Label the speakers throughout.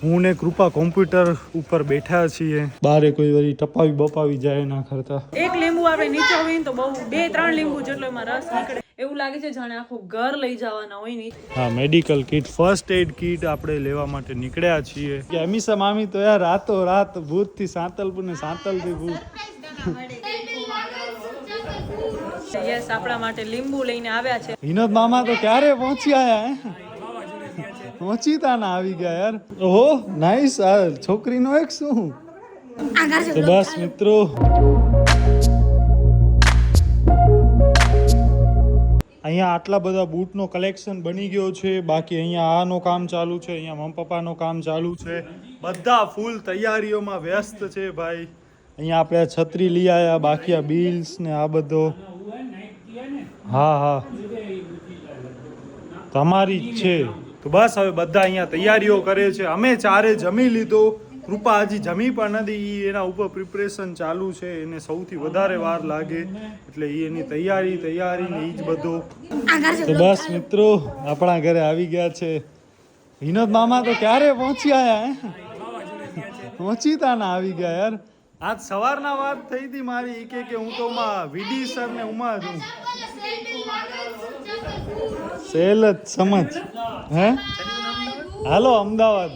Speaker 1: હું ને કૃપા કોમ્પ્યુટર ઉપર બેઠા છીએ. બારે કોઈ વળી ટપાવી બપાવી જાય ના કરતા.
Speaker 2: એક લીંબુ આપણે નીચે હોય તો બહુ 2-3 લીંબુ જેટલો એમાં રસ નીકળે એવું લાગે છે જાણે આખું ઘર લઈ જવાના હોય ની.
Speaker 1: હા, medical kit, first aid kit આપણે લેવા માટે નીકળ્યા છીએ. અમીષા મામી તો યાર રાતો રાત ભૂત થી સાંતલપુર ને સાંતલ થી ભૂત.
Speaker 2: યસ, આપણા માટે લીંબુ લઈને આવ્યા છે.
Speaker 1: વિનોદ મામા તો ક્યારે પહોંચી આયા? પહોંચી તા ના આવી ગયા યાર. ઓહો નાઈસ. આ છોકરીનો એક શું તો બસ મિત્રો અહીંયા આટલા બધા બૂટનો કલેક્શન બની ગયો છે. બાકી અહીંયા આનો કામ ચાલુ છે, અહીંયા મમ્મી પપ્પાનો કામ ચાલુ છે. બધા ફૂલ તૈયારીઓમાં વ્યસ્ત છે ભાઈ. અહીંયા આપણે છત્રી લઈ આવ્યા, બાકી આ બિલ્સ ને આ બધો. હા તમારી જ છે. તો બસ હવે બધા અહીંયા તૈયારીઓ કરે છે. અમે ચારે જમી લીધો. કૃપા હજી જમી પણ નથી. એના ઉપર પ્રિપરેશન ચાલુ છે. એને સૌથી વધારે વાર લાગે એટલે એની તૈયારી ને એ જ બધો. તો બસ મિત્રો આપણા ઘરે આવી ગયા છે. વિનોદ મામા તો ક્યારે પહોંચી આયા? પહોંચી તા ના આવી ગયા યાર. આજ સવારના વાત થઈ હતી મારી કે હું તો વીડી સર ને ઉમા છું. સેલ જ સમજ હે. હાલો અમદાવાદ.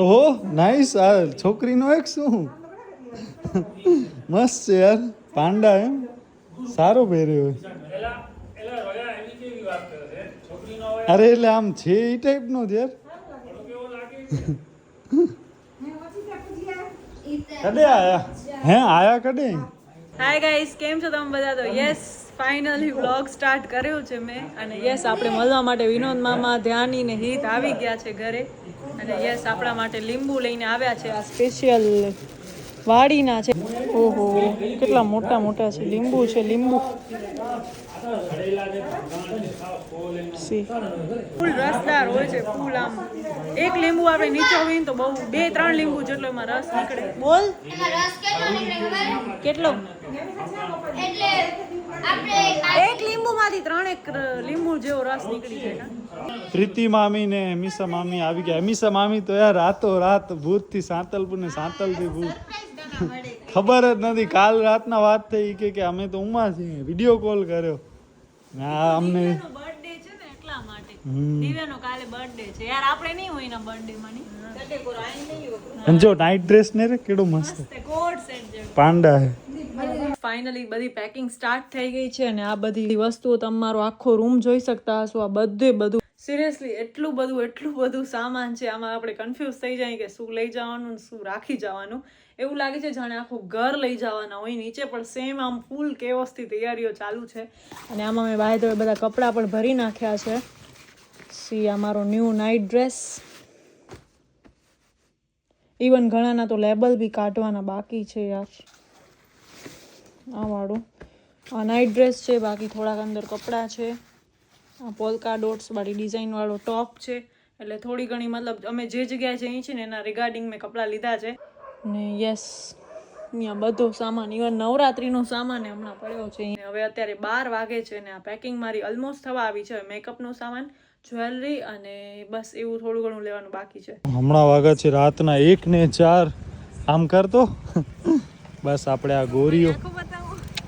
Speaker 1: ઓહો નાઈસ. આ છોકરીનો એક શું મસ્ત છે યાર. પાંડા એમ સારો પહેર્યો હોય. અરે એટલે આમ છે એ ટાઈપ નો જ યાર. કડે આયા હે? આયા કડે?
Speaker 2: હાય ગાઈસ, કેમ છો તમે બધા? તો યસ, ફાઇનલી વ્લોગ સ્ટાર્ટ કર્યો છે મેં. અને યસ, આપણે મળવા માટે વિનોદ મામા, ધ્યાની ને હિત આવી ગયા છે ઘરે. અને યસ, આપણા માટે લીંબુ લઈને આવ્યા છે. આ સ્પેશિયલ વાડીના છે. ઓહો કેટલા મોટા મોટા છે લીંબુ છે. લીંબુ ફૂલ રસદાર હોય છે. ફૂલ આમ એક લીંબુ આપણે નીચે હોય તો બહુ 2-3 લીંબુ જેટલો એમાં રસ નીકળે. બોલ કેટલો? એટલે એક લીંબુ માંથી 3 લીંબુ જેવો રસ નીકળી જાય.
Speaker 1: પ્રીતિ મામી ને અમીષા મામી આવી ગયા. અમીષા મામી તો યાર રાતો રાત ભૂત થી સાંતલપુર ને સાંતલ થી ભૂત. ખબર જ નથી. કાલ રાતના વાત થઈ કે અમે તો ઉમા છીએ. વિડીયો કોલ કર્યો. અમને
Speaker 2: બર્થડે છે ને એટલા માટે. દિવ્યાનો કાલે બર્થડે છે યાર. આપણે નહીં હોય ના બર્થડે માં
Speaker 1: જો નાઇટ ડ્રેસ ને રે કેડો મસ્ત
Speaker 2: કોટ સેટ છે.
Speaker 1: પાંડા હે.
Speaker 2: ફાઇનલી બધી પેકિંગ સ્ટાર્ટ થઈ ગઈ છે. અને આ બધી વસ્તુઓ તમારો આખો રૂમ જોઈ શકતા હશો. આ બધું સિરિયસલી એટલું બધું સામાન છે. આમાં આપણે કન્ફ્યુઝ થઈ જાય કે શું લઈ જવાનું શું રાખી જવાનું. એવું લાગે છે જાણે આખું ઘર લઈ જવાના હોય. નીચે પણ સેમ આમ ફૂલ કેવસથી તૈયારીઓ ચાલુ છે. અને આમાં મેં બાય ધ વે બધા કપડાં પણ ભરી નાખ્યા છે. સી આ મારો ન્યૂ નાઇટ ડ્રેસ. ઇવન ઘણાના તો લેબલ બી કાઢવાના બાકી છે યાર. આ વાળું આ નાઇટ ડ્રેસ છે. બાકી થોડાક અંદર કપડાં છે. આ પોલકા ડોટ્સ વાળી ડિઝાઇન વાળો ટોપ છે. એટલે થોડી ઘણી મતલબ અમે જે જગ્યાએ જઈએ છીએ ને એના રિગાર્ડિંગ મેં કપડાં લીધા છે. ને યસ, અહીંયા બધો સામાન ઇવન નવરાત્રીનો સામાન હમણાં પડ્યો છે. હવે અત્યારે 12 વાગે છે ને આ પેકિંગ મારી ઓલમોસ્ટ થવા આવી છે. મેકઅપનો સામાન, જ્વેલરી અને બસ એવું થોડું ઘણું લેવાનું બાકી છે.
Speaker 1: હમણાં વાગે છે રાતના 1:04. આમ કરતો બસ આપણે આ ગોરીઓ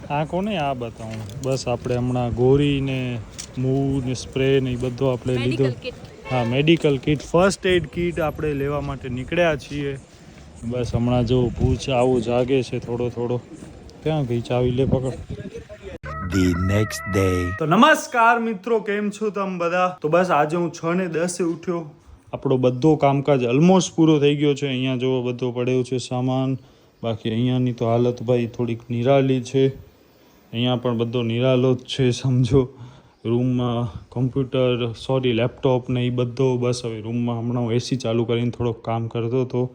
Speaker 1: આ કોને આ બતાવું. બસ આપણે હમણાં ગોરી ને મૂવ ને સ્પ્રે ને એ બધો આપણે લીધો. હા, medical kit, first aid kit આપણે લેવા માટે નીકળ્યા છીએ. બસ હમણાં જો ભૂચ આવું જાગે છે થોડો. ક્યાં ગઈ ચાવી? લે પકડ.
Speaker 3: The next day.
Speaker 1: તો નમસ્કાર મિત્રો, કેમ છો તમે બધા? તો બસ આજે હું 6:10 ઉઠ્યો. આપણો બધો કામકાજ ઓલમોસ્ટ પૂરો થઈ ગયો છે. અહીંયા જો બધો પડ્યો છે સામાન. બાકી અહીંયાની તો હાલત ભાઈ થોડીક નિરાલી છે. અહીંયા પણ બધો નિરાલો જ છે સમજો. રૂમમાં કોમ્પ્યુટર લેપટોપ ને એ બધો. બસ હવે રૂમમાં હમણાં હું એસી ચાલુ કરીને થોડોક કામ કરતો હતો.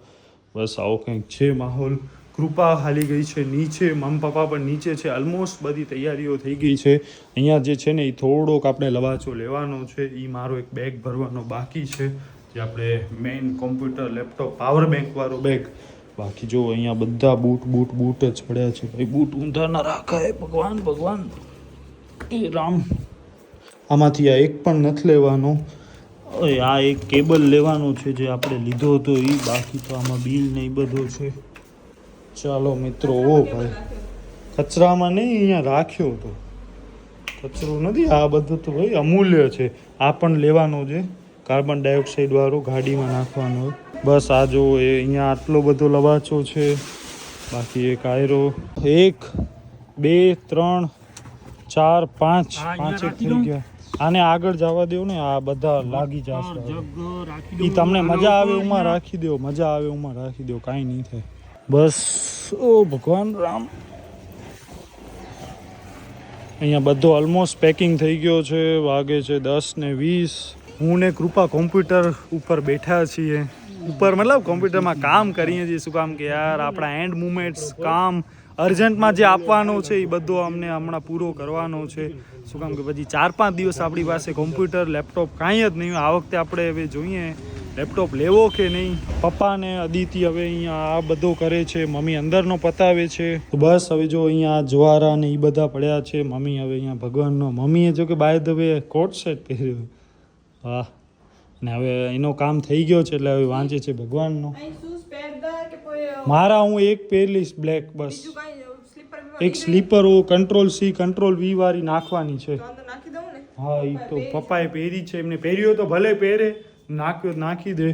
Speaker 1: બસ આવો કંઈક છે માહોલ. કૃપા હાલી ગઈ છે નીચે. મમ્મી પપ્પા પણ નીચે છે. ઓલમોસ્ટ બધી તૈયારીઓ થઈ ગઈ છે. અહીંયા જે છે ને એ થોડોક આપણે લવાચો લેવાનો છે. એ મારો એક બેગ ભરવાનો બાકી છે. જે આપણે main computer laptop power bank વાળો બેગ. બાકી જો અહીંયા બધા બૂટ જ પડ્યા છે ભાઈ. બૂટ ઊંધા ના રાખાય. ભગવાન એ રામ. આમાંથી આ એક પણ નથી લેવાનો. ઓય આ એક કેબલ લેવાનો છે જે આપણે લીધો હતો એ, બાકી તો આમાં બિલ ને એ બધું છે. ચાલો મિત્રો. ઓ ભાઈ કચરામાં નહીં, અહીંયા રાખ્યો હતો. કચરો નથી, આ બધું તો ભાઈ અમૂલ્ય છે. આ પણ લેવાનો છે, કાર્બન ડાયોક્સાઇડ વાળો, ગાડીમાં નાખવાનો. બસ આ જો એ અહીંયા આટલો બધો લવાચો છે. બાકી એક આયરો 1 2 3 4 5 પાંચેક થઈ ગયા. આને આગળ જવા દો ને, આ બધા લાગી જશે. એ તમને મજા આવે ઉમાં રાખી દો, મજા આવે ઉમાં રાખી દો, કાંઈ નહીં થાય. બસ. ઓ ભગવાન રામ. અહીંયા બધો ઓલમોસ્ટ પેકિંગ થઈ ગયો છે. વાગે છે 10:20. હું ને કૃપા કોમ્પ્યુટર ઉપર બેઠા છીએ. ઉપર મતલબ કોમ્પ્યુટરમાં કામ કરીએ છીએ. શું કામ કે યાર આપણા એન્ડ મુમેન્ટ્સ કામ અર્જન્ટમાં જે આપવાનો છે એ બધો અમને હમણાં પૂરો કરવાનો છે. શું કામ કે પછી 4-5 દિવસ આપણી પાસે કોમ્પ્યુટર લેપટોપ કાંઈ જ નહીં. આ વખતે આપણે હવે જોઈએ લેપટોપ લેવો કે નહીં. પપ્પા ને અદિતિ હવે અહીંયા આ બધો કરે છે, મમ્મી અંદરનો પતાવે છે. તો બસ હવે જો અહીંયા જવારા ને એ બધા પડ્યા છે. મમ્મી હવે અહીંયા ભગવાનનો, મમ્મીએ જો કે by the way coat set પહેર્યો. વાહ. ને હવે એનો કામ થઈ ગયો છે એટલે હવે વાંચે છે ભગવાનનો. મારા હું એક પહેરીશ બ્લેક, બસ એક સ્લીપર કંટ્રોલ-C કંટ્રોલ-V વાળી નાખવાની છે. હા એ તો પપ્પાએ પહેરી છે, એમને પહેર્યો તો ભલે પહેરે, નાખ્યો નાખી દે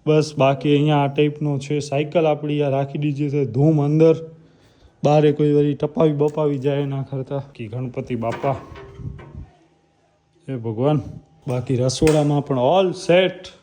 Speaker 1: બસ. બાકી અહીંયા આ ટાઈપનો છે. સાયકલ આપણી આ રાખી દીધી છે ધૂમ અંદર, બારે કોઈ વારી ટપાવી બપાવી જાય ના કરતા. કે ગણપતિ બાપા એ ભગવાન. બાકી રસોડામાં પણ ઓલ સેટ.